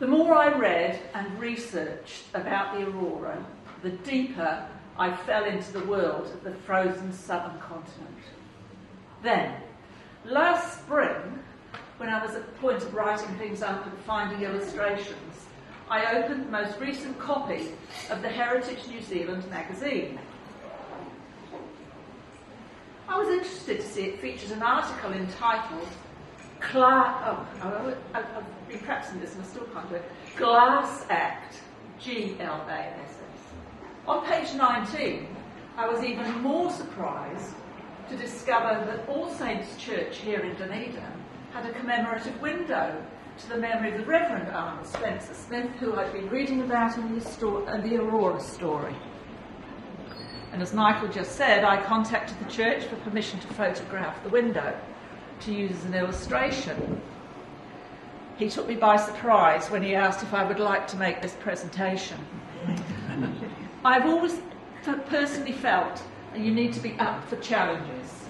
The more I read and researched about the aurora, the deeper I fell into the world of the frozen southern continent. Then, last spring, when I was at the point of writing things up and finding illustrations, I opened the most recent copy of the Heritage New Zealand magazine. I was interested to see it featured an article entitled I've been practicing this and I still can't do it. Glass Act, GLASS. On page 19, I was even more surprised to discover that All Saints Church here in Dunedin had a commemorative window to the memory of the Reverend Arnold Spencer-Smith, who I'd been reading about in the Aurora story. And as Michael just said, I contacted the church for permission to photograph the window to use as an illustration. He took me by surprise when he asked if I would like to make this presentation. I've always personally felt that you need to be up for challenges.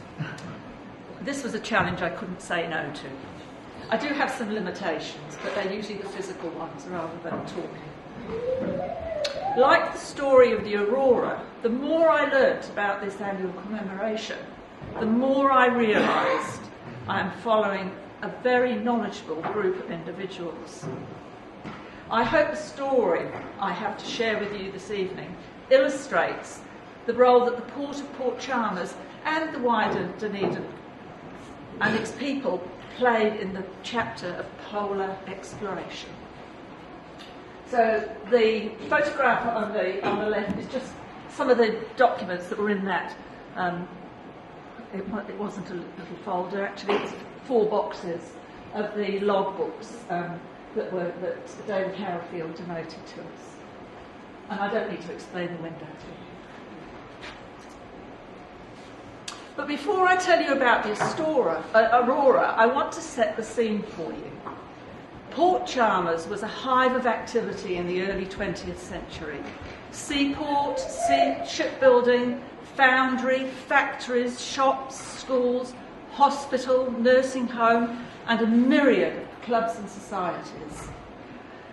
This was a challenge I couldn't say no to. I do have some limitations, but they're usually the physical ones rather than talking. Like the story of the aurora, the more I learnt about this annual commemoration, the more I realised I am following a very knowledgeable group of individuals. I hope the story I have to share with you this evening illustrates the role that the port of Port Chalmers and the wider Dunedin and its people played in the chapter of polar exploration. So the photograph on the left is just some of the documents that were in that. It wasn't a little folder, actually, it was 4 boxes of the logbooks that David Harrowfield donated to us. And I don't need to explain the window to you. But before I tell you about the aurora, I want to set the scene for you. Port Chalmers was a hive of activity in the early 20th century. Seaport, shipbuilding, foundry, factories, shops, schools, hospital, nursing home, and a myriad of clubs and societies.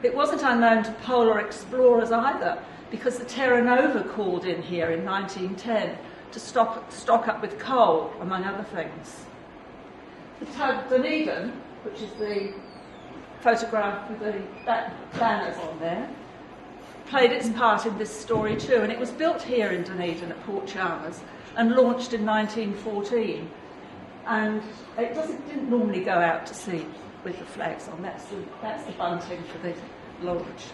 It wasn't unknown to polar explorers either, because the Terra Nova called in here in 1910 to stock up with coal, among other things. The tug Dunedin, which is the photograph with the banners on there, played its part in this story too, and it was built here in Dunedin at Port Chalmers and launched in 1914. And it didn't normally go out to sea with the flags on. That's the bunting for the launch.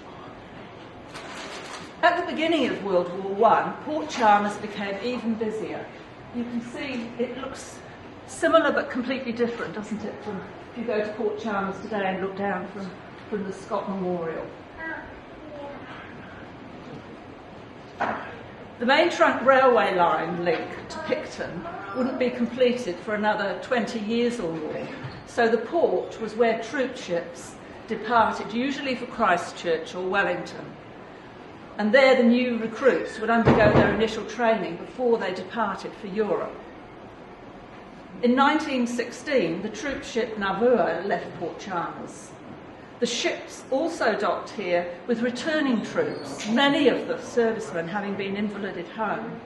At the beginning of World War I, Port Chalmers became even busier. You can see it looks similar but completely different, doesn't it, from if you go to Port Chalmers today and look down from the Scott Memorial. The main trunk railway line link to Picton wouldn't be completed for another 20 years or more, so the port was where troop ships departed, usually for Christchurch or Wellington. And there the new recruits would undergo their initial training before they departed for Europe. In 1916, the troop ship Navua left Port Chalmers. The ships also docked here with returning troops, many of the servicemen having been invalided home.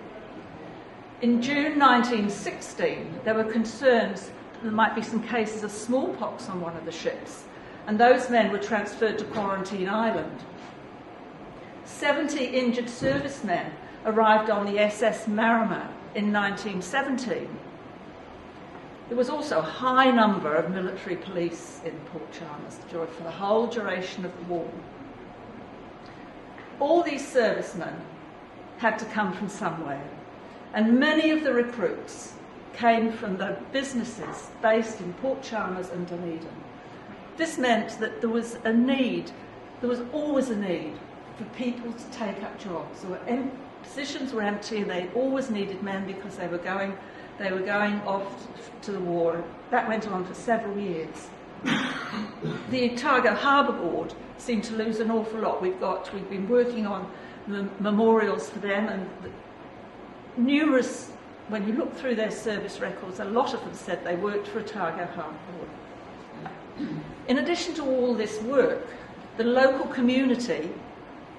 In June 1916, there were concerns there might be some cases of smallpox on one of the ships, and those men were transferred to Quarantine Island. 70 injured servicemen arrived on the SS Mariner in 1917. There was also a high number of military police in Port Chalmers for the whole duration of the war. All these servicemen had to come from somewhere, and many of the recruits came from the businesses based in Port Chalmers and Dunedin. This meant that there was always a need for people to take up jobs. Positions were empty and they always needed men because they were going off to the war. That went on for several years. The Otago Harbour Board seemed to lose an awful lot. We've been working on memorials for them, and numerous, when you look through their service records, a lot of them said they worked for Otago Harbour Board. In addition to all this work, the local community,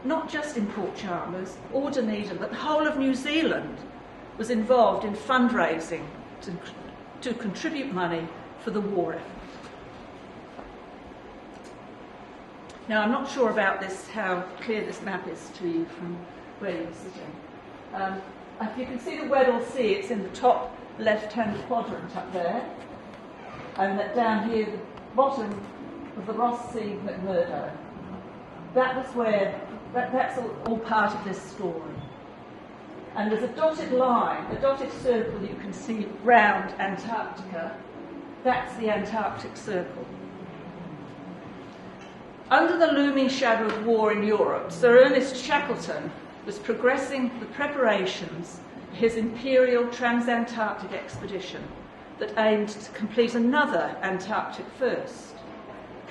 not just in Port Chalmers or Dunedin, but the whole of New Zealand, was involved in fundraising to contribute money for the war effort. Now, I'm not sure about this, how clear this map is to you from where you're sitting. If you can see the Weddell Sea, it's in the top left-hand quadrant up there, and that down here, the bottom of the Ross Sea, McMurdo. That was where, that's all part of this story. And there's a dotted line, a dotted circle you can see round Antarctica. That's the Antarctic Circle. Under the looming shadow of war in Europe, Sir Ernest Shackleton was progressing the preparations for his Imperial Trans-Antarctic expedition that aimed to complete another Antarctic first,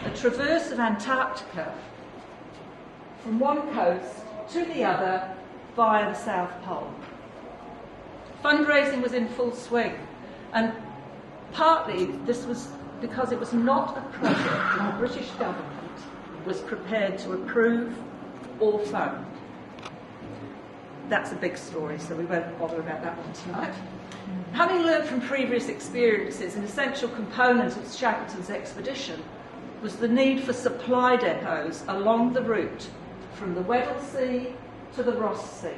a traverse of Antarctica from one coast to the other via the South Pole. Fundraising was in full swing, and partly this was because it was not a project that the British government was prepared to approve or fund. That's a big story, so we won't bother about that one tonight. Having learned from previous experiences, an essential component of Shackleton's expedition was the need for supply depots along the route from the Weddell Sea to the Ross Sea.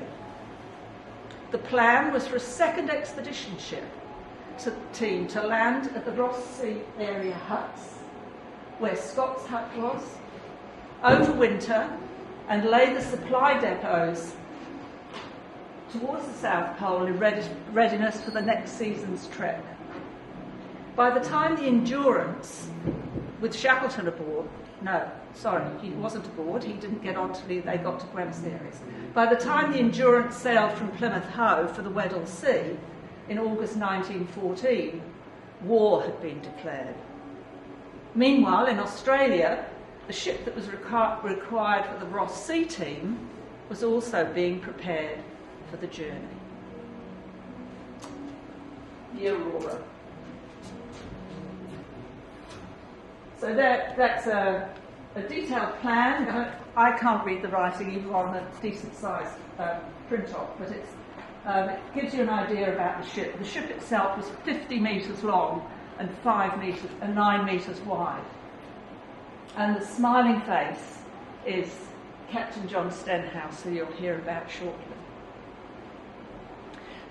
The plan was for a second expedition ship team to land at the Ross Sea area huts, where Scott's hut was, overwinter, and lay the supply depots towards the South Pole in readiness for the next season's trek. By the time the Endurance, with Shackleton aboard, he wasn't aboard, he didn't get on till they got to Buenos Aires. By the time the Endurance sailed from Plymouth Hoe for the Weddell Sea in August 1914, war had been declared. Meanwhile, in Australia, the ship that was required for the Ross Sea team was also being prepared for the journey. The Aurora. So that's a detailed plan. I can't read the writing even on a decent sized print off, but it gives you an idea about the ship. The ship itself was 50 metres long and 9 metres wide. And the smiling face is Captain John Stenhouse, who you'll hear about shortly.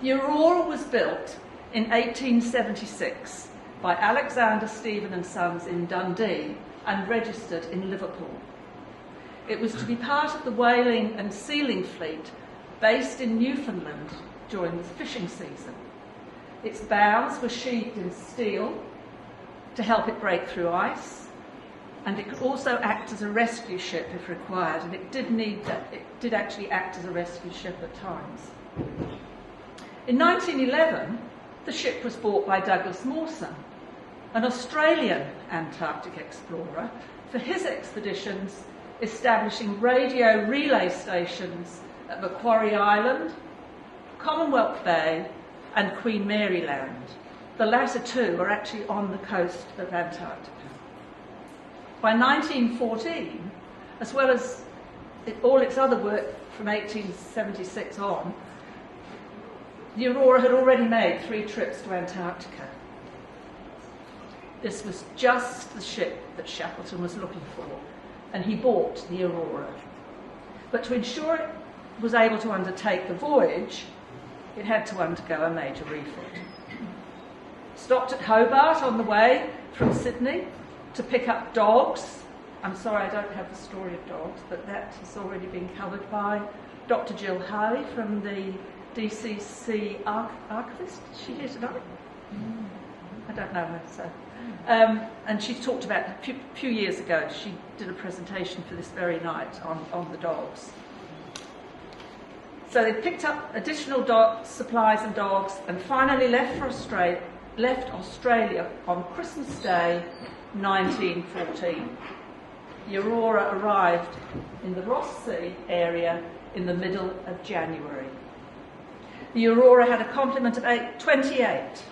The Aurora was built in 1876 by Alexander Stephen and Sons in Dundee and registered in Liverpool. It was to be part of the whaling and sealing fleet based in Newfoundland during the fishing season. Its bows were sheathed in steel to help it break through ice, and it could also act as a rescue ship if required, and it did actually act as a rescue ship at times. In 1911, the ship was bought by Douglas Mawson, an Australian Antarctic explorer, for his expeditions establishing radio relay stations at Macquarie Island, Commonwealth Bay and Queen Mary Land. The latter two are actually on the coast of Antarctica. By 1914, as well as all its other work from 1876 on, the Aurora had already made 3 trips to Antarctica. This was just the ship that Shackleton was looking for, and he bought the Aurora. But to ensure it was able to undertake the voyage, it had to undergo a major refit. Stopped at Hobart on the way from Sydney to pick up dogs. I'm sorry I don't have the story of dogs, but that has already been covered by Dr. Jill Harley from the DCC archivist. Is she here tonight? I don't know her, so. And she talked about, a few years ago, she did a presentation for this very night on the dogs. So they picked up additional supplies and dogs and finally left Australia on Christmas Day 1914. The Aurora arrived in the Ross Sea area in the middle of January. The Aurora had a complement of 28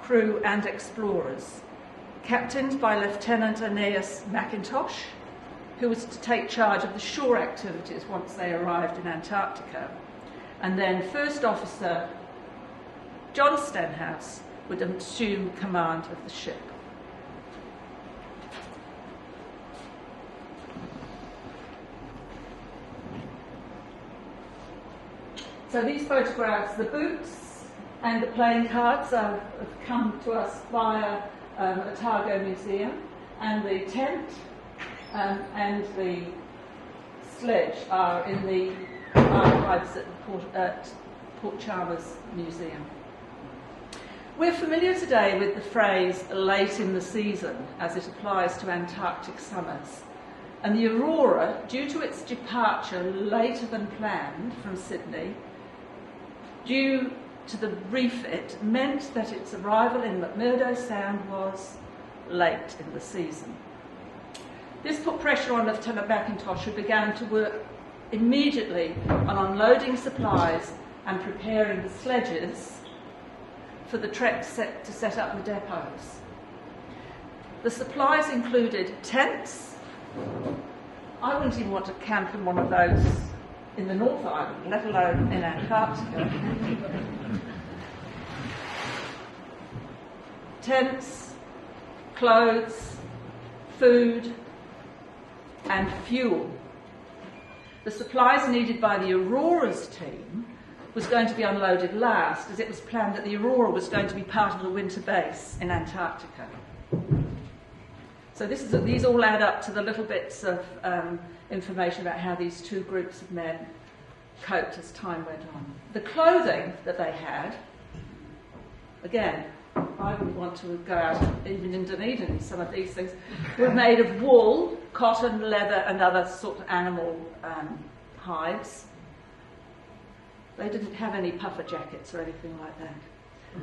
crew and explorers, captained by Lieutenant Aeneas Mackintosh, who was to take charge of the shore activities once they arrived in Antarctica. And then First Officer John Stenhouse would assume command of the ship. So these photographs, the boots and the playing cards have come to us via Otago Museum, and the tent and the sledge are in the archives at Port Chalmers Museum. We're familiar today with the phrase late in the season as it applies to Antarctic summers. And the Aurora, due to its departure later than planned from Sydney, due to the refit, meant that its arrival in McMurdo Sound was late in the season. This put pressure on Lieutenant Mackintosh, who began to work immediately on unloading supplies and preparing the sledges for the trek to set up the depots. The supplies included tents. I wouldn't even want to camp in one of those in the North Island, let alone in Antarctica. Tents, clothes, food, and fuel. The supplies needed by the Aurora's team was going to be unloaded last, as it was planned that the Aurora was going to be part of the winter base in Antarctica. So these all add up to the little bits of information about how these two groups of men coped as time went on. The clothing that they had, again, I would want to go out even in Dunedin in some of these things, were made of wool, cotton, leather, and other sort of animal hides. They didn't have any puffer jackets or anything like that.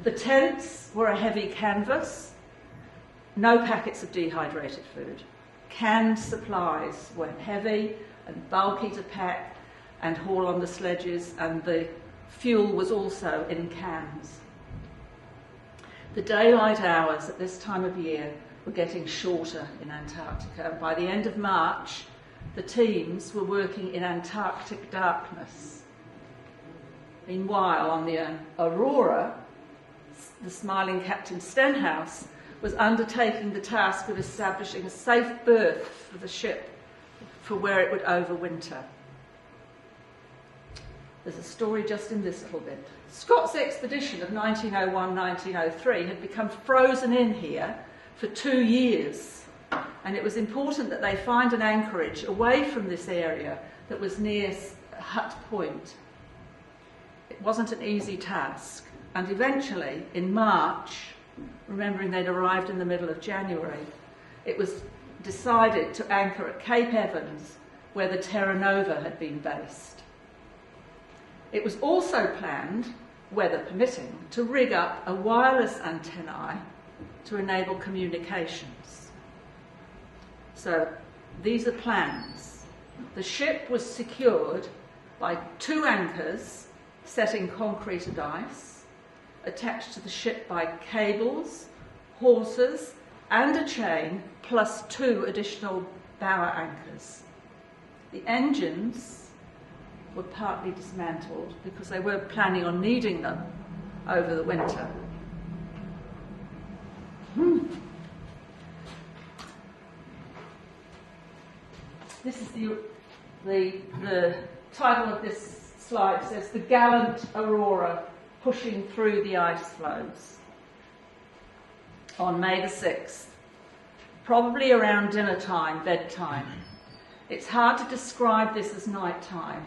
The tents were a heavy canvas, no packets of dehydrated food. Canned supplies were heavy and bulky to pack and haul on the sledges, and the fuel was also in cans. The daylight hours at this time of year were getting shorter in Antarctica. By the end of March, the teams were working in Antarctic darkness. Meanwhile, on the Aurora, the smiling Captain Stenhouse was undertaking the task of establishing a safe berth for the ship for where it would overwinter. There's a story just in this little bit. Scott's expedition of 1901-1903 had become frozen in here for 2 years, and it was important that they find an anchorage away from this area that was near Hut Point. It wasn't an easy task, and eventually, in March, remembering they'd arrived in the middle of January, it was decided to anchor at Cape Evans, where the Terra Nova had been based. It was also planned, weather permitting, to rig up a wireless antennae to enable communications. So these are plans. The ship was secured by 2 anchors set in concrete and ice, attached to the ship by cables, hawsers, and a chain, plus 2 additional bower anchors. The engines were partly dismantled because they were planning on needing them over the winter. This is the title of this slide. It says, "The Gallant Aurora Pushing Through the Ice Floes." On May the 6th, probably around dinner time, bedtime. It's hard to describe this as night time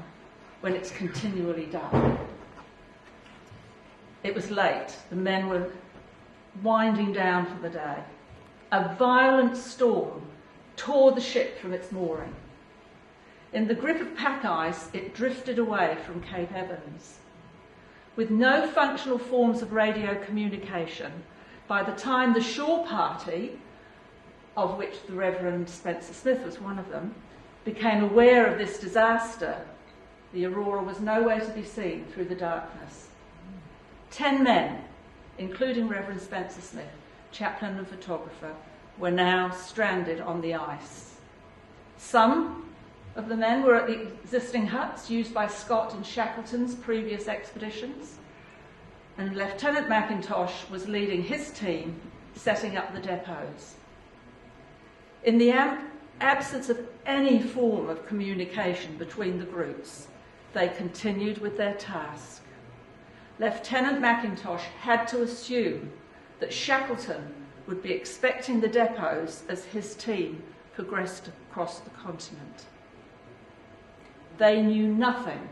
when it's continually dark. It was late. The men were winding down for the day. A violent storm tore the ship from its mooring. In the grip of pack ice, it drifted away from Cape Evans. With no functional forms of radio communication, by the time the shore party, of which the Reverend Spencer-Smith was one of them, became aware of this disaster, the Aurora was nowhere to be seen through the darkness. 10 men, including Reverend Spencer-Smith, chaplain and photographer, were now stranded on the ice. Some of the men were at the existing huts used by Scott and Shackleton's previous expeditions, and Lieutenant Mackintosh was leading his team setting up the depots. In the absence of any form of communication between the groups, they continued with their task. Lieutenant Mackintosh had to assume that Shackleton would be expecting the depots as his team progressed across the continent. They knew nothing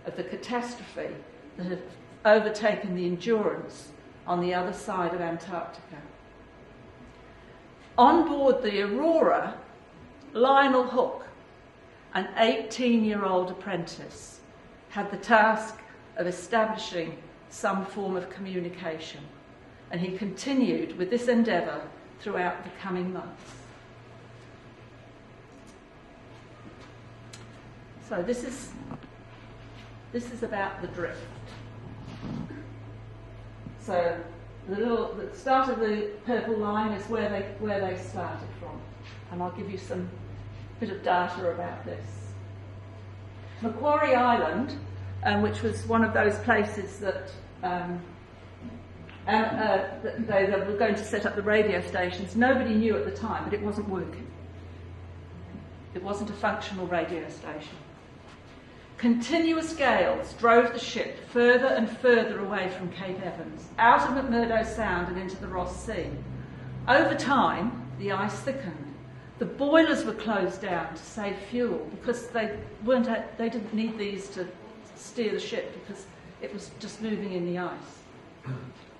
of the catastrophe that had overtaken the Endurance on the other side of Antarctica. On board the Aurora, Lionel Hook, an 18-year-old apprentice, had the task of establishing some form of communication, and he continued with this endeavour throughout the coming months. So this is about the drift. So the start of the purple line is where they started from, and I'll give you some bit of data about this. Macquarie Island, which was one of those places that they were going to set up the radio stations. Nobody knew at the time, but it wasn't working. It wasn't a functional radio station. Continuous gales drove the ship further and further away from Cape Evans, out of McMurdo Sound and into the Ross Sea. Over time, the ice thickened. The boilers were closed down to save fuel because they didn't need these to steer the ship because it was just moving in the ice.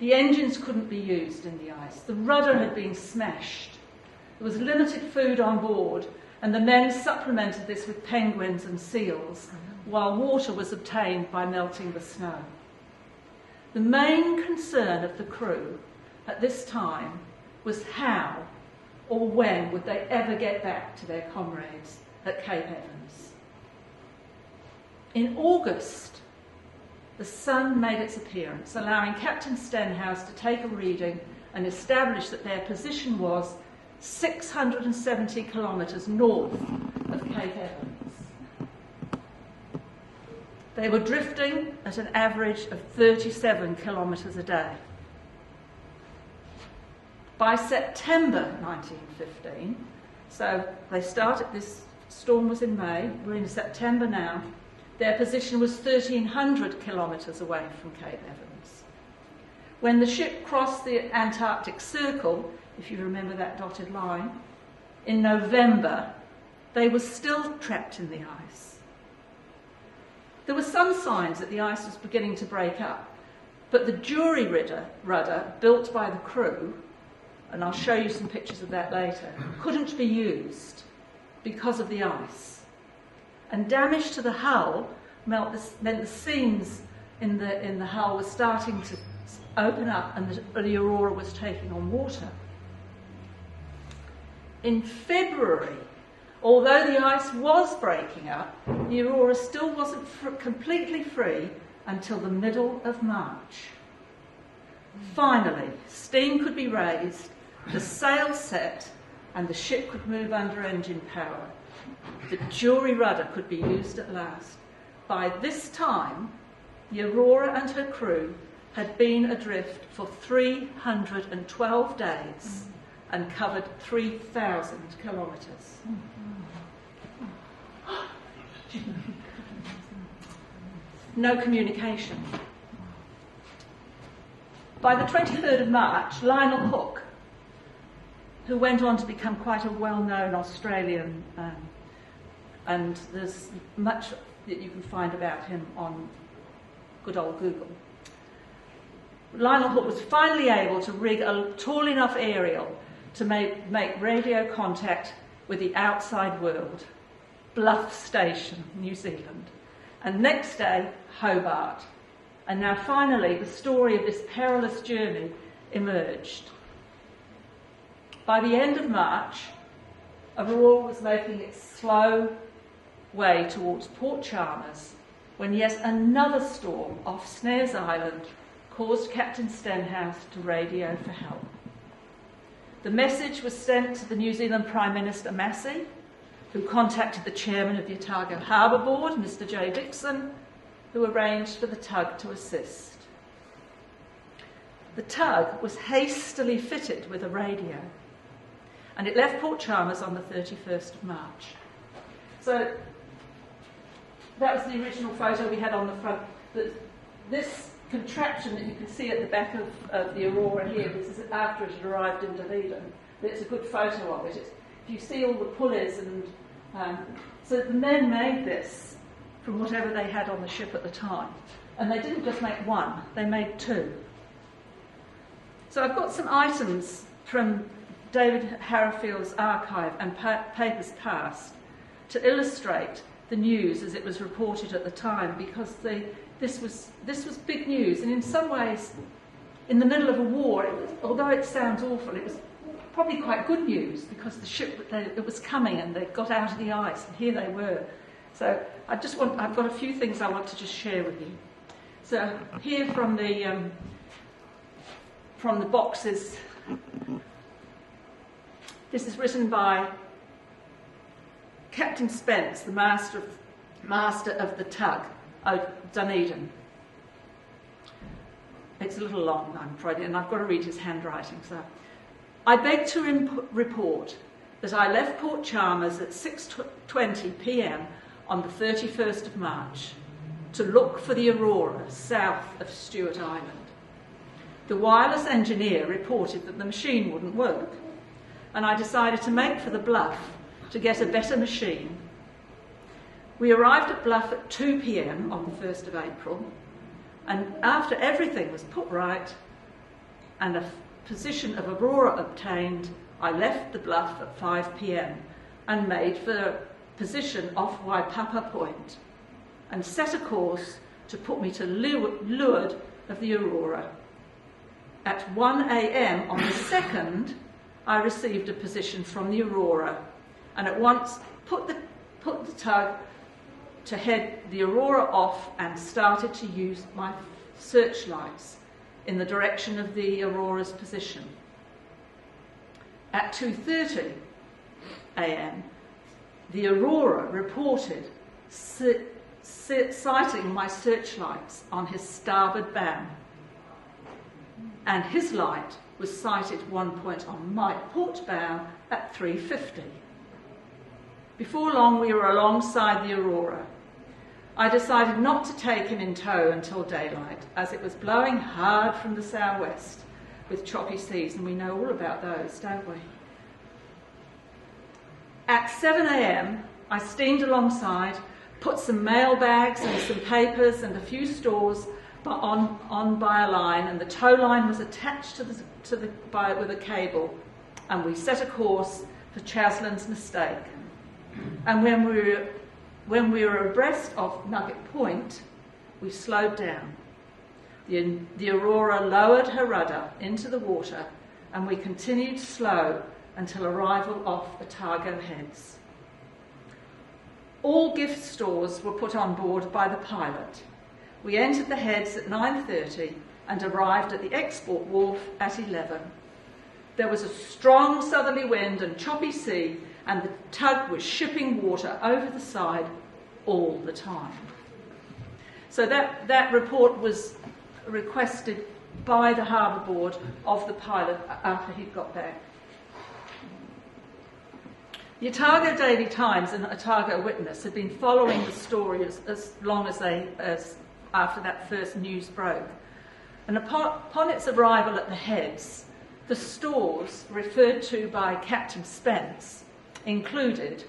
The engines couldn't be used in the ice. The rudder had been smashed. There was limited food on board, and the men supplemented this with penguins and seals, while water was obtained by melting the snow. The main concern of the crew at this time was how or when would they ever get back to their comrades at Cape Evans. In August, the sun made its appearance, allowing Captain Stenhouse to take a reading and establish that their position was 670 kilometres north of Cape Evans. They were drifting at an average of 37 kilometres a day. By September 1915, so they started, this storm was in May, we're in September now, their position was 1,300 kilometres away from Cape Evans. When the ship crossed the Antarctic Circle, if you remember that dotted line, in November, they were still trapped in the ice. There were some signs that the ice was beginning to break up, but the jury rudder built by the crew, and I'll show you some pictures of that later, couldn't be used because of the ice. And damage to the hull meant the seams in the hull were starting to open up, and the Aurora was taking on water. In February, although the ice was breaking up, the Aurora still wasn't completely free until the middle of March. Finally, steam could be raised, the sails set, and the ship could move under engine power. The jury rudder could be used at last. By this time, the Aurora and her crew had been adrift for 312 days and covered 3,000 kilometres. No communication. By the 23rd of March, Lionel Hook, who went on to become quite a well-known Australian, and there's much that you can find about him on good old Google. Lionel Hook was finally able to rig a tall enough aerial to make radio contact with the outside world, Bluff Station, New Zealand, and next day, Hobart. And now finally, the story of this perilous journey emerged. By the end of March, Aurora was making its slow way towards Port Chalmers when yet another storm off Snares Island caused Captain Stenhouse to radio for help. The message was sent to the New Zealand Prime Minister Massey, who contacted the chairman of the Otago Harbour Board, Mr. J. Dixon, who arranged for the tug to assist. The tug was hastily fitted with a radio, and it left Port Chalmers on the 31st of March. So that was the original photo we had on the front. This contraption that you can see at the back of the Aurora here, this is after it had arrived in Dunedin. It's a good photo of it. If you see all the pulleys, and so the men made this from whatever they had on the ship at the time. And they didn't just make one, they made two. So I've got some items from David Harrafield's archive and papers past to illustrate the news as it was reported at the time, because this was big news, and in some ways, in the middle of a war, although it sounds awful, it was probably quite good news, because the ship, it was coming and they got out of the ice, and here they were. So I've got a few things I want to just share with you. So here from the boxes, this is written by Captain Spence, the master of the tug, Dunedin. It's a little long, I'm afraid, and I've got to read his handwriting. So, I beg to report that I left Port Chalmers at 6:20 p.m. on the 31st of March to look for the Aurora south of Stewart Island. The wireless engineer reported that the machine wouldn't work, and I decided to make for the Bluff to get a better machine. We arrived at Bluff at 2 p.m. on the 1st of April, and after everything was put right and a position of Aurora obtained, I left the Bluff at 5 p.m. and made for a position off Waipapa Point and set a course to put me to leeward of the Aurora. At 1 a.m. on the 2nd, I received a position from the Aurora and at once put the tug to head the Aurora off and started to use my searchlights in the direction of the Aurora's position. At 2:30 a.m., the Aurora reported sighting my searchlights on his starboard bow, and his light was sighted one point on my port bow at 3:50. Before long, we were alongside the Aurora. I decided not to take him in tow until daylight, as it was blowing hard from the southwest with choppy seas, and we know all about those, don't we? At 7 a.m, I steamed alongside, put some mail bags and some papers and a few stores on by a line, and the tow line was attached with a cable, and we set a course for Chaslin's Mistake. And when we were abreast of Nugget Point, we slowed down. The Aurora lowered her rudder into the water, and we continued slow until arrival off Otago Heads. All gift stores were put on board by the pilot. We entered the Heads at 9:30 and arrived at the export wharf at 11. There was a strong southerly wind and choppy sea, and the tug was shipping water over the side all the time. So that report was requested by the Harbour Board of the pilot after he'd got back. The Otago Daily Times and Otago Witness had been following the story as long as after that first news broke. And upon its arrival at the Heads, the stores referred to by Captain Spence included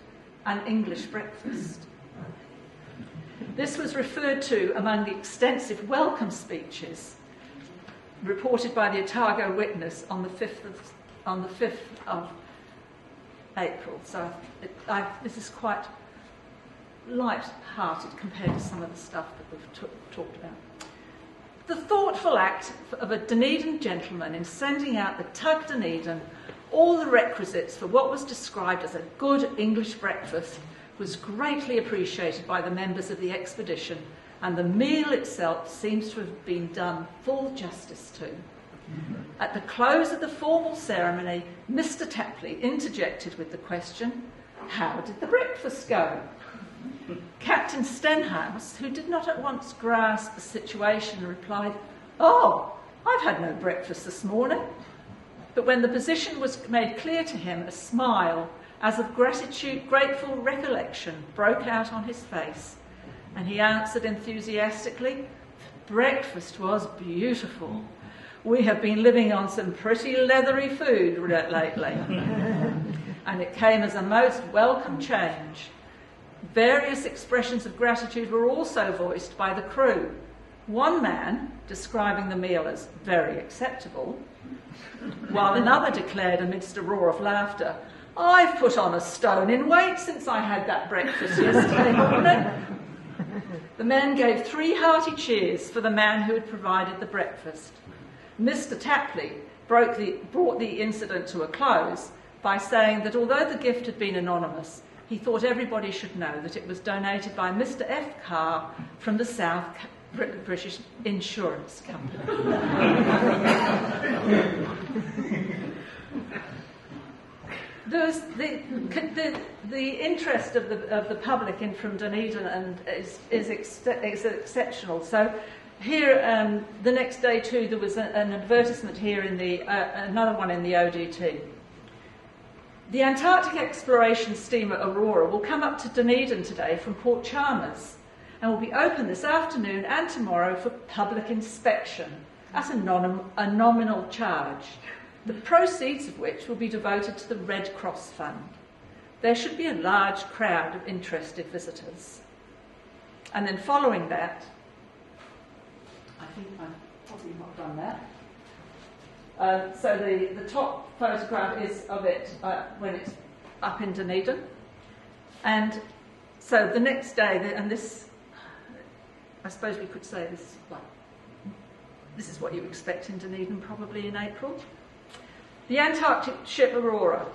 an English breakfast. This was referred to among the extensive welcome speeches reported by the Otago Witness on the 5th of April. So this is quite light-hearted compared to some of the stuff that we've talked about. The thoughtful act of a Dunedin gentleman in sending out the tug Dunedin all the requisites for what was described as a good English breakfast was greatly appreciated by the members of the expedition, and the meal itself seems to have been done full justice to. At the close of the formal ceremony, Mr. Tapley interjected with the question, How did the breakfast go? Captain Stenhouse, who did not at once grasp the situation, replied, "Oh, I've had no breakfast this morning." But when the position was made clear to him, a smile, as of grateful recollection, broke out on his face, and he answered enthusiastically, "Breakfast was beautiful. We have been living on some pretty leathery food lately." And it came as a most welcome change. Various expressions of gratitude were also voiced by the crew. One man describing the meal as very acceptable, while another declared amidst a roar of laughter, "I've put on a stone in weight since I had that breakfast yesterday morning." The men gave 3 hearty cheers for the man who had provided the breakfast. Mr. Tapley brought the incident to a close by saying that although the gift had been anonymous, he thought everybody should know that it was donated by Mr. F. Carr from the South British Insurance Company. There's the interest of the public in from Dunedin and is exceptional. So here, the next day too, there was an advertisement here in another one in the ODT. The Antarctic exploration steamer Aurora will come up to Dunedin today from Port Chalmers and will be open this afternoon and tomorrow for public inspection at a nominal charge, the proceeds of which will be devoted to the Red Cross Fund. There should be a large crowd of interested visitors. And then following that, I think I've probably not done that. So the top photograph is of it when it's up in Dunedin. And so the next day, and this, I suppose we could say this, this is what you expect in Dunedin probably in April. The Antarctic ship Aurora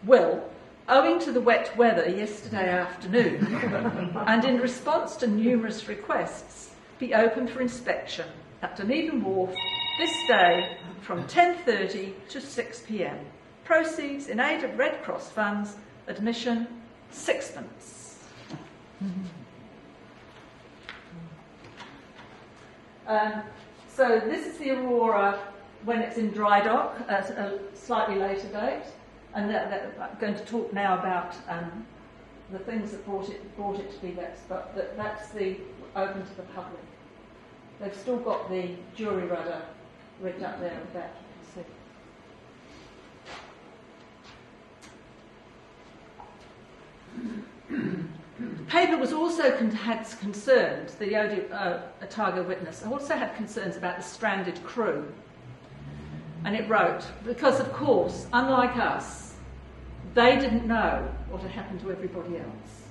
will, owing to the wet weather yesterday afternoon, and in response to numerous requests, be open for inspection at Dunedin Wharf this day from 10:30 to 6 p.m. Proceeds in aid of Red Cross funds, admission £6. So this is the Aurora when it's in dry dock at a slightly later date, and I'm going to talk now about the things that brought it to be that's the open to the public. They've still got the jury rudder rigged up there at the back, you can see. The paper was also had concerns, the Otago Witness also had concerns about the stranded crew. And it wrote, because of course, unlike us, they didn't know what had happened to everybody else.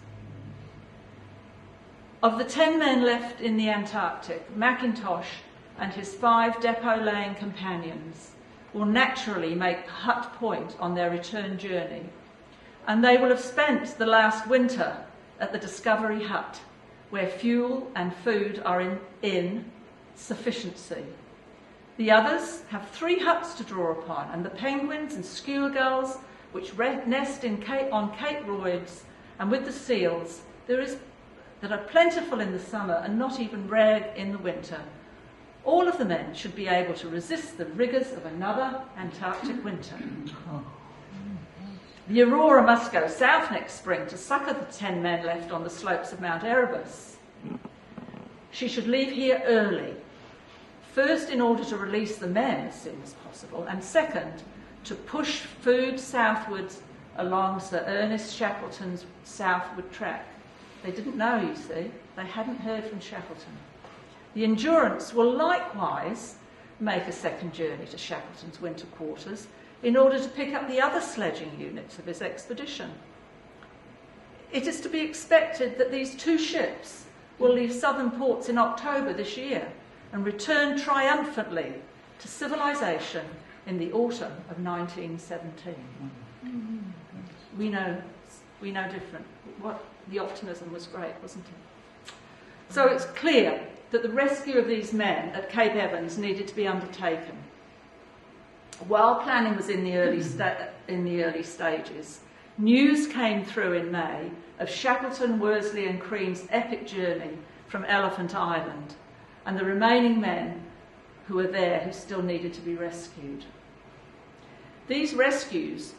Of the 10 men left in the Antarctic, Mackintosh and his 5 depot-laying companions will naturally make Hut Point on their return journey, and they will have spent the last winter at the Discovery Hut, where fuel and food are in sufficiency. The others have 3 huts to draw upon, and the penguins and skua gulls, which nest on Cape Royds, and with the seals, that are plentiful in the summer and not even rare in the winter. All of the men should be able to resist the rigours of another Antarctic winter. The Aurora must go south next spring to succour the 10 men left on the slopes of Mount Erebus. She should leave here early, first in order to release the men as soon as possible, and second, to push food southwards along Sir Ernest Shackleton's southward track. They didn't know, you see. They hadn't heard from Shackleton. The Endurance will likewise make a second journey to Shackleton's winter quarters in order to pick up the other sledging units of his expedition. It is to be expected that these 2 ships will leave southern ports in October this year and return triumphantly to civilization in the autumn of 1917. We know different. The optimism was great, wasn't it? So it's clear that the rescue of these men at Cape Evans needed to be undertaken. While planning was in the early stages, news came through in May of Shackleton, Worsley and Crean's epic journey from Elephant Island and the remaining men who were there who still needed to be rescued. These rescues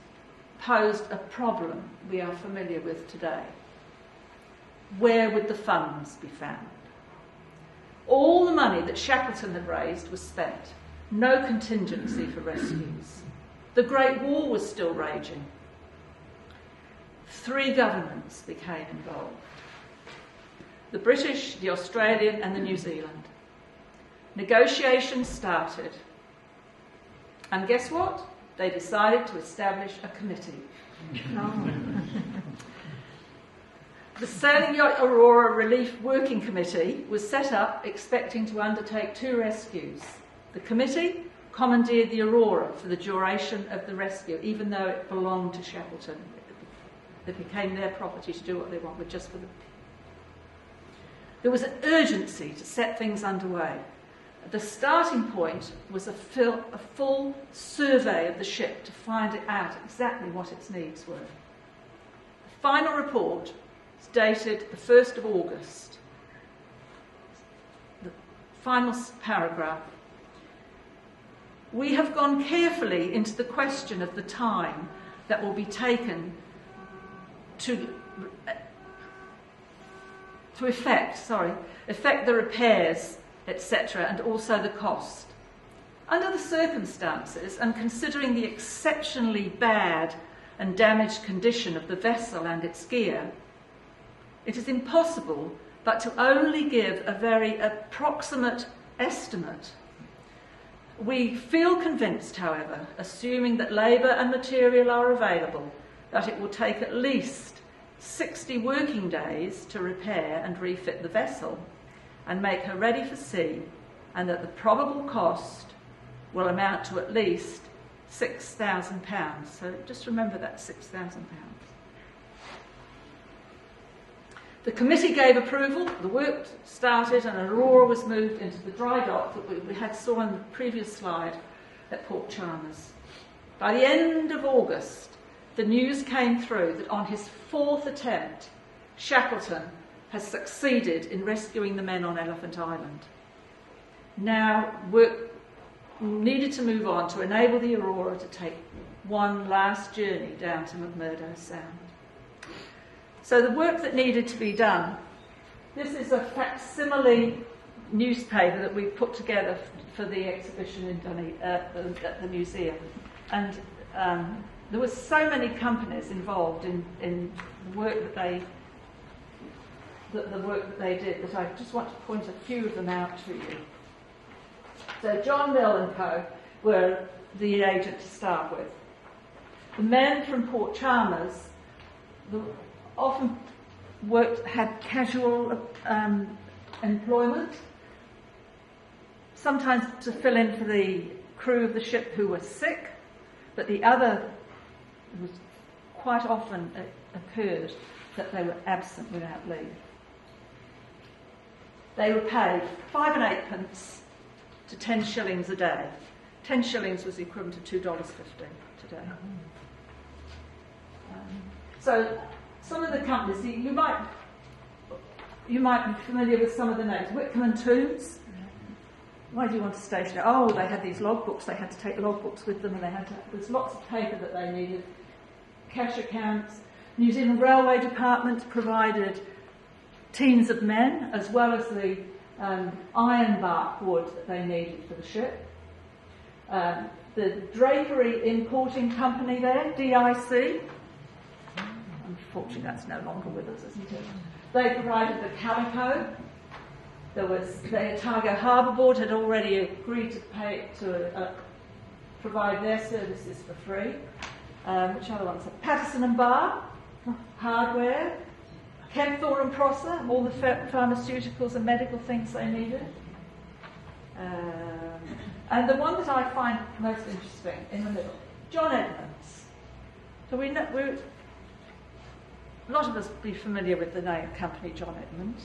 posed a problem we are familiar with today. Where would the funds be found? All the money that Shackleton had raised was spent. No contingency for rescues. The Great War was still raging. 3 governments became involved. The British, the Australian and the New Zealand. Negotiations started. And guess what? They decided to establish a committee. The Sailing Yacht Aurora Relief Working Committee was set up expecting to undertake 2 rescues. The committee commandeered the Aurora for the duration of the rescue, even though it belonged to Shackleton. It became their property to do what they wanted just for them. There was an urgency to set things underway. The starting point was a full survey of the ship to find out exactly what its needs were. The final report is dated the 1st of August. The final paragraph. We have gone carefully into the question of the time that will be taken to effect the repairs, etc., and also the cost. Under the circumstances, and considering the exceptionally bad and damaged condition of the vessel and its gear, it is impossible but to only give a very approximate estimate. We feel convinced, however, assuming that labour and material are available, that it will take at least 60 working days to repair and refit the vessel and make her ready for sea, and that the probable cost will amount to at least £6,000. So just remember that, £6,000. The committee gave approval, the work started, and Aurora was moved into the dry dock that we had saw on the previous slide at Port Chalmers. By the end of August, the news came through that on his 4th attempt, Shackleton has succeeded in rescuing the men on Elephant Island. Now, work needed to move on to enable the Aurora to take one last journey down to McMurdo Sound. So the work that needed to be done, this is a facsimile newspaper that we put together for the exhibition in at the museum. And there were so many companies involved in the work that they did that I just want to point a few of them out to you. So John Mill & Co. were the agent to start with. The men from Port Chalmers often had casual employment, sometimes to fill in for the crew of the ship who were sick, but the other was quite often occurred that they were absent without leave. They were paid 5 and 8 pence to 10 shillings a day. 10 shillings was the equivalent to $2.50 today. So some of the companies, you might be familiar with some of the names. Whitcomb and Toombs. Why do you want to station it? Oh, they had these logbooks. They had to take logbooks with them, and there's lots of paper that they needed. Cash accounts. New Zealand Railway Department provided teams of men, as well as the ironbark wood that they needed for the ship. The Drapery Importing Company there, DIC. Unfortunately, that's no longer with us, isn't it? They provided the calico. The Otago Harbour Board had already agreed to provide their services for free. Which other ones? Patterson and Barr, hardware. Kempthorne and Prosser, all the pharmaceuticals and medical things they needed. And the one that I find most interesting in the middle, John Edmonds. So a lot of us be familiar with the name company John Edmonds.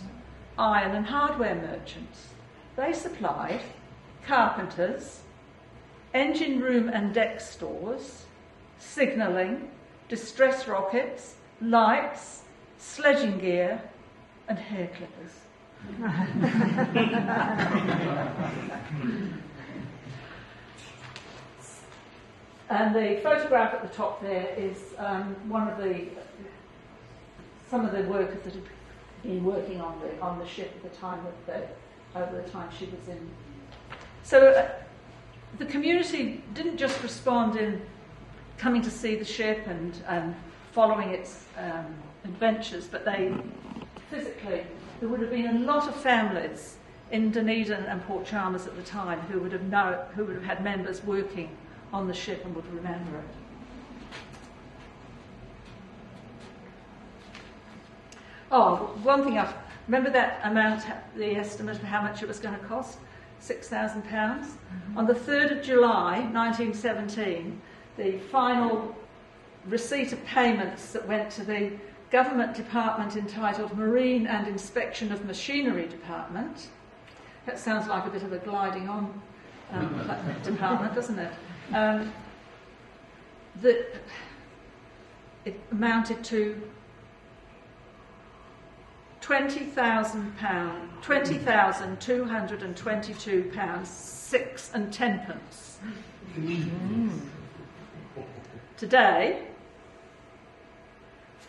Iron and hardware merchants. They supplied carpenters, engine room and deck stores, signalling, distress rockets, lights, sledging gear, and hair clippers. And the photograph at the top there is some of the workers that had been working on the ship at the time over the time she was in. So the community didn't just respond in coming to see the ship and following its adventures, but they physically, there would have been a lot of families in Dunedin and Port Chalmers at the time who would have had members working on the ship and would remember it. Oh, one thing remember that amount, the estimate of how much it was going to cost? £6,000. Mm-hmm. On the 3rd of July 1917, the final receipt of payments that went to the government department entitled Marine and Inspection of Machinery Department. That sounds like a bit of a gliding on department, doesn't it? It amounted to £20,222 6 and 10 pence. Today,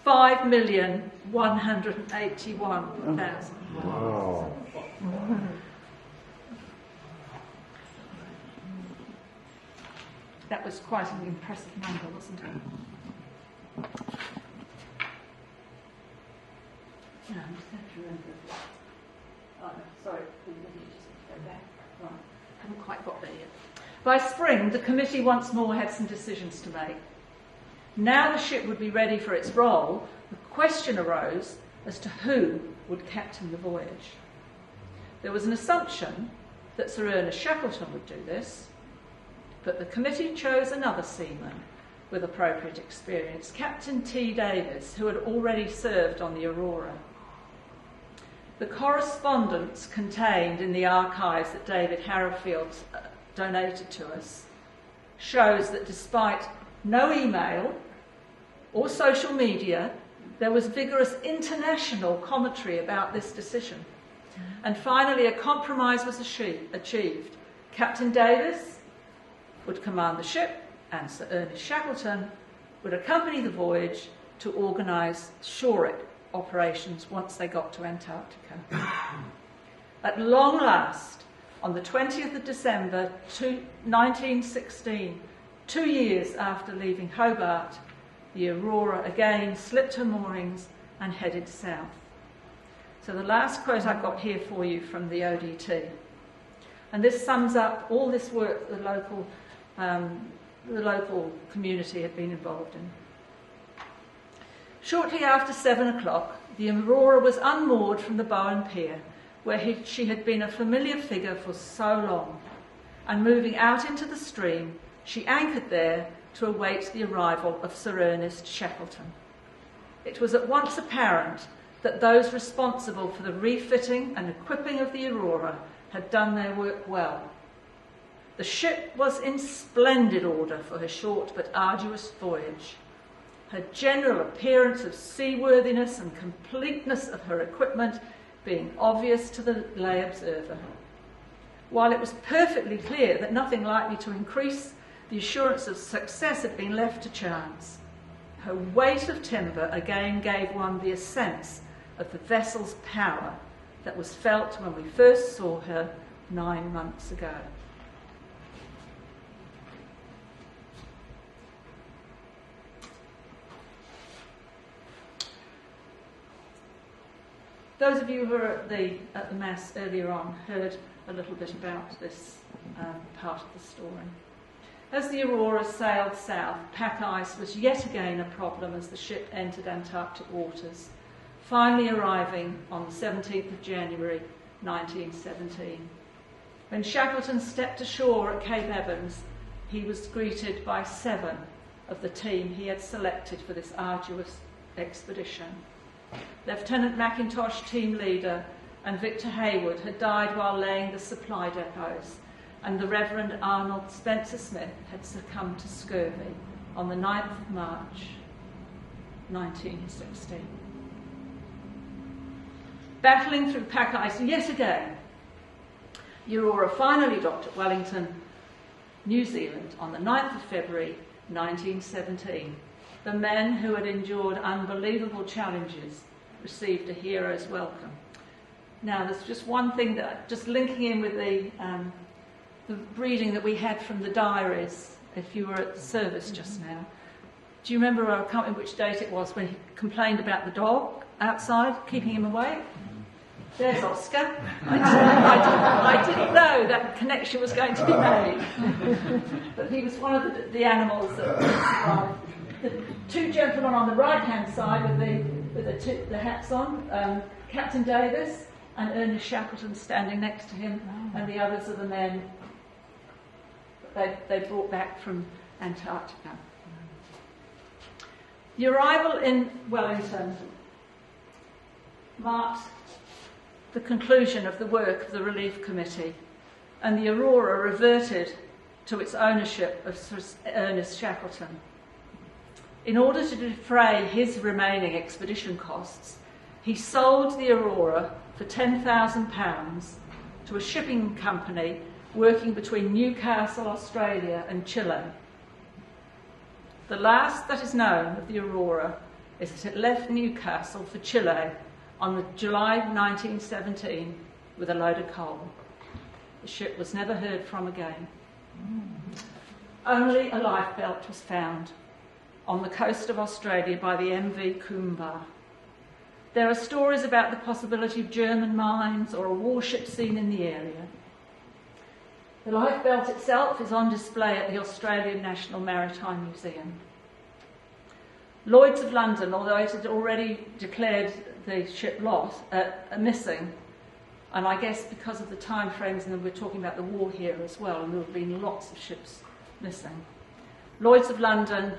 5,181,000. Wow. That was quite an impressive number, wasn't it? No, I just have to remember. Oh, no, sorry, just go back. Right, haven't quite got there yet. By spring, the committee once more had some decisions to make. Now the ship would be ready for its role, the question arose as to who would captain the voyage. There was an assumption that Sir Ernest Shackleton would do this, but the committee chose another seaman with appropriate experience, Captain T. Davis, who had already served on the Aurora. The correspondence contained in the archives that David Harrowfield donated to us shows that despite no email or social media, there was vigorous international commentary about this decision. And finally, a compromise was achieved. Captain Davis would command the ship, and Sir Ernest Shackleton would accompany the voyage to organise shore operations once they got to Antarctica. At long last, on the 20th of December 1916, 2 years after leaving Hobart, the Aurora again slipped her moorings and headed south. So the last quote I've got here for you from the ODT. And this sums up all this work the local community had been involved in. Shortly after 7 o'clock, the Aurora was unmoored from the Bowen Pier, where she had been a familiar figure for so long, and moving out into the stream, she anchored there to await the arrival of Sir Ernest Shackleton. It was at once apparent that those responsible for the refitting and equipping of the Aurora had done their work well. The ship was in splendid order for her short but arduous voyage, her general appearance of seaworthiness and completeness of her equipment being obvious to the lay observer. While it was perfectly clear that nothing likely to increase the assurance of success had been left to chance, her weight of timber again gave one the sense of the vessel's power that was felt when we first saw her 9 months ago. Those of you who were at the Mass earlier on heard a little bit about this part of the story. As the Aurora sailed south, pack ice was yet again a problem as the ship entered Antarctic waters, finally arriving on the 17th of January 1917. When Shackleton stepped ashore at Cape Evans, he was greeted by 7 of the team he had selected for this arduous expedition. Lieutenant Mackintosh, team leader, and Victor Hayward had died while laying the supply depots, and the Reverend Arnold Spencer-Smith had succumbed to scurvy on the 9th of March 1916. Battling through pack ice yet again, Aurora finally docked at Wellington, New Zealand on the 9th of February 1917. The men who had endured unbelievable challenges received a hero's welcome. Now, there's just one thing that, just linking in with the reading that we had from the diaries, if you were at the service just now. Do you remember, I can't remember which date it was, when he complained about the dog outside, keeping him away? There's Oscar. I didn't know that connection was going to be made. But he was one of the animals that survived. The two gentlemen on the right-hand side with the hats on, Captain Davis and Ernest Shackleton standing next to him, and the others are the men they brought back from Antarctica. The arrival in Wellington marked the conclusion of the work of the Relief Committee, and the Aurora reverted to its ownership of Sir Ernest Shackleton. In order to defray his remaining expedition costs, he sold the Aurora for £10,000 to a shipping company working between Newcastle, Australia and Chile. The last that is known of the Aurora is that it left Newcastle for Chile on July 1917 with a load of coal. The ship was never heard from again. Only a lifebelt was found on the coast of Australia by the MV Coomber. There are stories about the possibility of German mines or a warship seen in the area. The lifebelt itself is on display at the Australian National Maritime Museum. Lloyd's of London, although it had already declared the ship lost, missing, and I guess because of the time frames, and we're talking about the war here as well, and there have been lots of ships missing. Lloyd's of London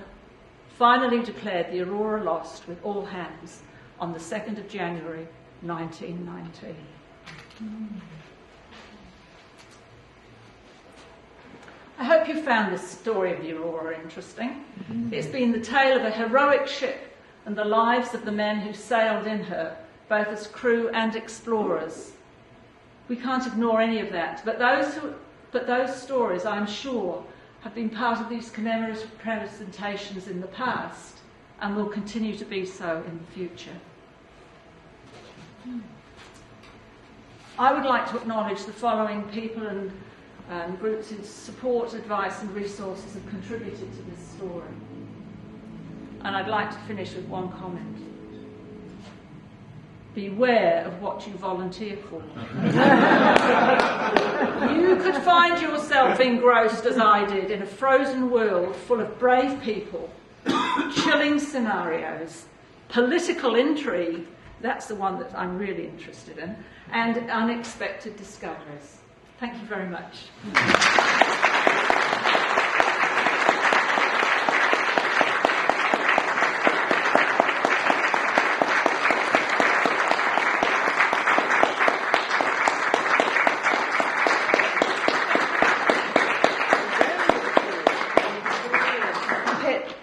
finally declared the Aurora lost with all hands on the 2nd of January 1919. I hope you found this story of the Aurora interesting. It's been the tale of a heroic ship and the lives of the men who sailed in her, both as crew and explorers. We can't ignore any of that, but those stories, I'm sure, have been part of these commemorative presentations in the past and will continue to be so in the future. I would like to acknowledge the following people and groups whose support, advice and resources have contributed to this story. And I'd like to finish with one comment. Beware of what you volunteer for. You could find yourself engrossed, as I did, in a frozen world full of brave people, chilling scenarios, political intrigue, that's the one that I'm really interested in, and unexpected discoveries. Thank you very much.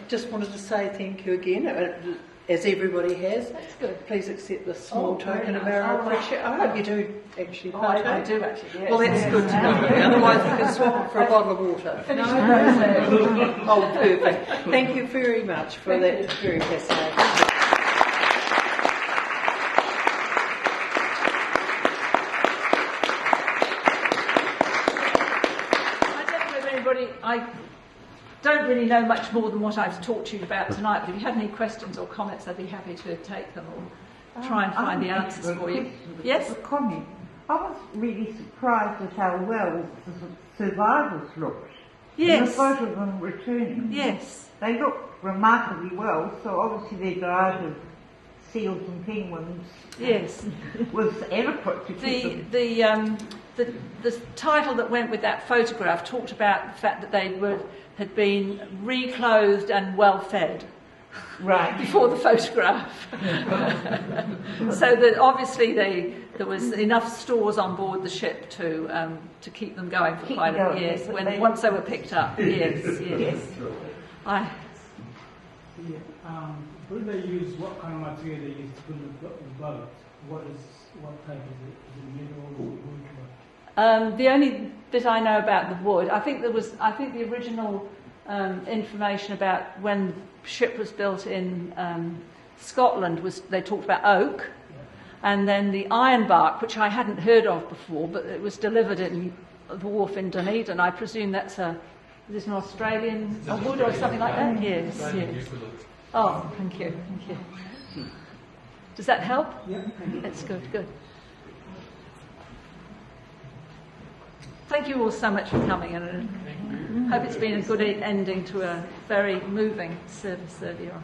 Just wanted to say thank you again, as everybody has. That's good. Please accept the small token of our appreciation. I hope you do actually partake. I do actually, yes. Well, that's good to know. Otherwise we can swap it for a bottle of water. Oh, perfect. Thank you very much for that. Very fascinating. I don't really know much more than what I've talked to you about tonight, but if you had any questions or comments, I'd be happy to take them or try and find the answers for you. Yes? A comment. I was really surprised at how well the survivors looked. Yes. In the photo of them returning. Yes. They looked remarkably well, so obviously their diet of seals and penguins was adequate to keep them. The title that went with that photograph talked about the fact that they had been reclothed and well fed before the photograph. So that obviously there was enough stores on board the ship to keep them going for quite a year. Once they were picked up. Yes. Will they use, what kind of material they use to build the boat? What type is it? Is it metal or wood? The only bit I know about the wood, I think the original information about when the ship was built in Scotland was, they talked about oak, and then the ironbark, which I hadn't heard of before, but it was delivered in the wharf in Dunedin. I presume that's is this an Australian wood or something like that? Yes, yes. Oh, thank you. Does that help? Yeah. That's good. Thank you all so much for coming, and I hope it's been a good ending to a very moving service earlier on.